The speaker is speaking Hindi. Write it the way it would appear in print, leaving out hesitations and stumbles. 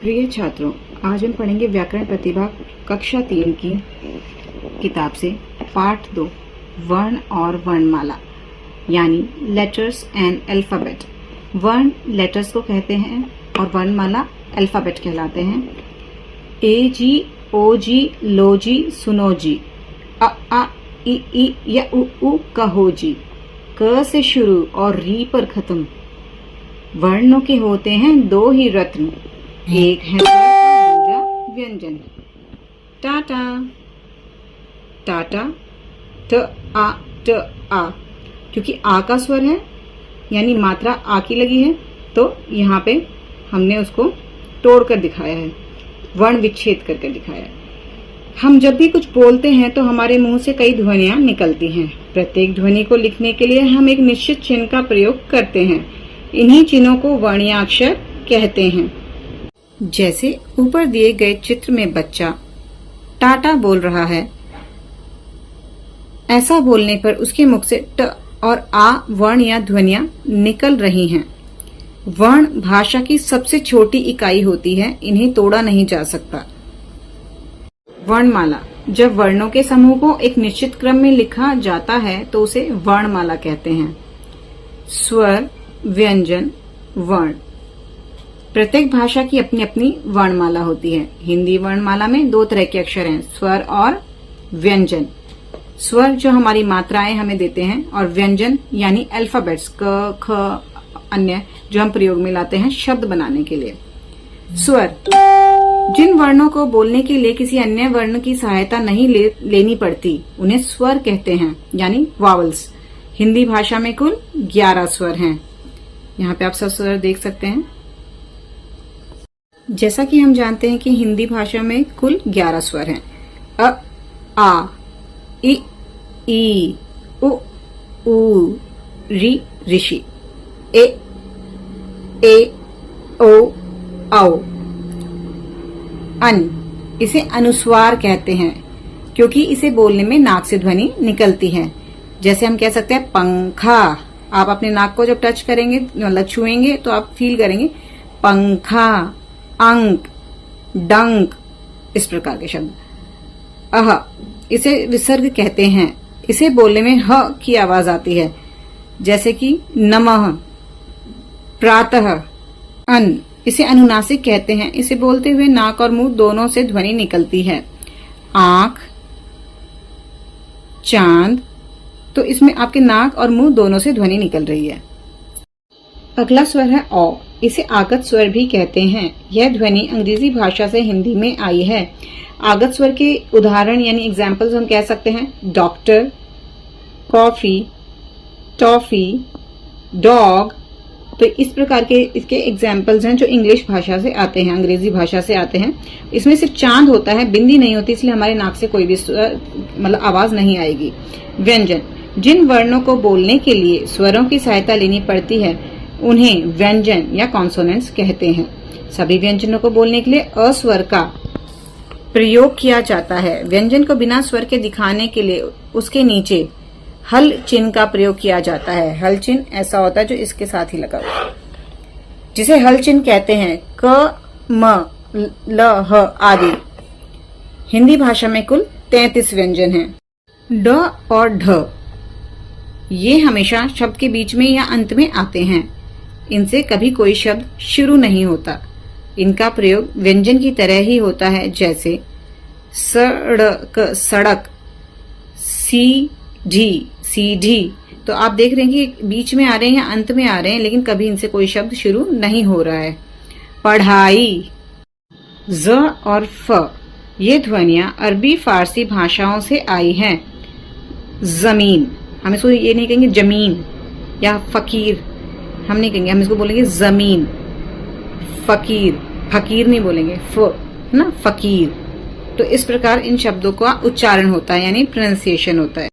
प्रिय छात्रों, आज हम पढ़ेंगे व्याकरण प्रतिभा कक्षा 3 की किताब से पाठ 2 वर्ण और वर्णमाला यानी लेटर्स एंड अल्फाबेट। वर्ण लेटर्स को कहते हैं और वर्णमाला अल्फाबेट कहलाते हैं। ए जी, ओ जी, लो जी, सुनो जी, आ ई या उ कहो जी। क से शुरू और री पर खत्म। वर्णों के होते हैं दो ही रत्न, एक है स्वर और दूसरा व्यंजन। टाटा, टाटा, ट आ, क्योंकि आ का स्वर है यानी मात्रा आ की लगी है, तो यहाँ पे हमने उसको तोड़कर दिखाया है, वर्ण विच्छेद करके दिखाया है। हम जब भी कुछ बोलते हैं तो हमारे मुंह से कई ध्वनियां निकलती हैं। प्रत्येक ध्वनि को लिखने के लिए हम एक निश्चित चिन्ह का प्रयोग करते हैं। इन्हीं चिन्हों को वर्णीयाक्षर कहते हैं। जैसे ऊपर दिए गए चित्र में बच्चा टाटा बोल रहा है। ऐसा बोलने पर उसके मुख से ट और आ वर्ण या ध्वनियां निकल रही हैं। वर्ण भाषा की सबसे छोटी इकाई होती है, इन्हें तोड़ा नहीं जा सकता। वर्णमाला, जब वर्णों के समूह को एक निश्चित क्रम में लिखा जाता है तो उसे वर्णमाला कहते हैं। स्वर, व्यंजन, वर्ण, प्रत्येक भाषा की अपनी अपनी वर्णमाला होती है। हिंदी वर्णमाला में दो तरह के अक्षर हैं, स्वर और व्यंजन। स्वर जो हमारी मात्राएं हमें देते हैं और व्यंजन यानी अल्फाबेट्स क, ख, अन्य जो हम प्रयोग में लाते हैं शब्द बनाने के लिए। स्वर, जिन वर्णों को बोलने के लिए किसी अन्य वर्ण की सहायता नहीं लेनी पड़ती उन्हें स्वर कहते हैं यानी वावल्स। हिंदी भाषा में कुल 11 स्वर हैं। यहाँ पे आप सब स्वर देख सकते हैं। जैसा कि हम जानते हैं कि हिंदी भाषा में कुल 11 स्वर हैं। अ, आ, ई, उ, री, ऋषि, ए, ओ, औ, अन। इसे अनुस्वार कहते हैं क्योंकि इसे बोलने में नाक से ध्वनि निकलती है। जैसे हम कह सकते हैं पंखा। आप अपने नाक को जब टच करेंगे मतलब छुएंगे तो आप फील करेंगे पंखा, अंक, डंक, इस प्रकार के शब्द। अह, इसे विसर्ग कहते हैं। इसे बोलने में ह की आवाज आती है, जैसे कि नमः, प्रातः। अन, इसे अनुनासिक कहते हैं। इसे बोलते हुए नाक और मुंह दोनों से ध्वनि निकलती है। आंख, चांद, तो इसमें आपके नाक और मुंह दोनों से ध्वनि निकल रही है। अगला स्वर है औ। इसे आगत स्वर भी कहते हैं। यह ध्वनि अंग्रेजी भाषा से हिंदी में आई है। आगत स्वर के उदाहरण यानी एग्जाम्पल्स हम कह सकते हैं डॉक्टर, कॉफी, टॉफी, डॉग। तो इस प्रकार के इसके एग्जाम्पल्स हैं जो इंग्लिश भाषा से आते हैं, अंग्रेजी भाषा से आते हैं। इसमें सिर्फ चांद होता है, बिंदी नहीं होती, इसलिए हमारे नाक से कोई भी मतलब आवाज नहीं आएगी। व्यंजन, जिन वर्णों को बोलने के लिए स्वरों की सहायता लेनी पड़ती है उन्हें व्यंजन या कॉन्सोनेंट्स कहते हैं। सभी व्यंजनों को बोलने के लिए अस्वर का प्रयोग किया जाता है। व्यंजन को बिना स्वर के दिखाने के लिए उसके नीचे हल चिन्ह का प्रयोग किया जाता है। हल चिन्ह ऐसा होता है जो इसके साथ ही लगा हुआ, जिसे हल चिन्ह कहते हैं। क, म, ल, ह आदि। हिंदी भाषा में कुल 33 व्यंजन हैं। ड और ढ ये हमेशा शब्द के बीच में या अंत में आते हैं। इनसे कभी कोई शब्द शुरू नहीं होता। इनका प्रयोग व्यंजन की तरह ही होता है, जैसे सड़क, सड़क, सीढ़ी। तो आप देख रहे हैं कि बीच में आ रहे हैं या अंत में आ रहे हैं, लेकिन कभी इनसे कोई शब्द शुरू नहीं हो रहा है। पढ़ाई, ज और फ ये ध्वनियां अरबी फारसी भाषाओं से आई हैं। जमीन, हम इसको ये नहीं कहेंगे जमीन या फकीर, हम नहीं कहेंगे, हम इसको बोलेंगे जमीन। फकीर, फकीर नहीं बोलेंगे, ना फकीर। तो इस प्रकार इन शब्दों का उच्चारण होता है यानी प्रोनाउंसिएशन होता है।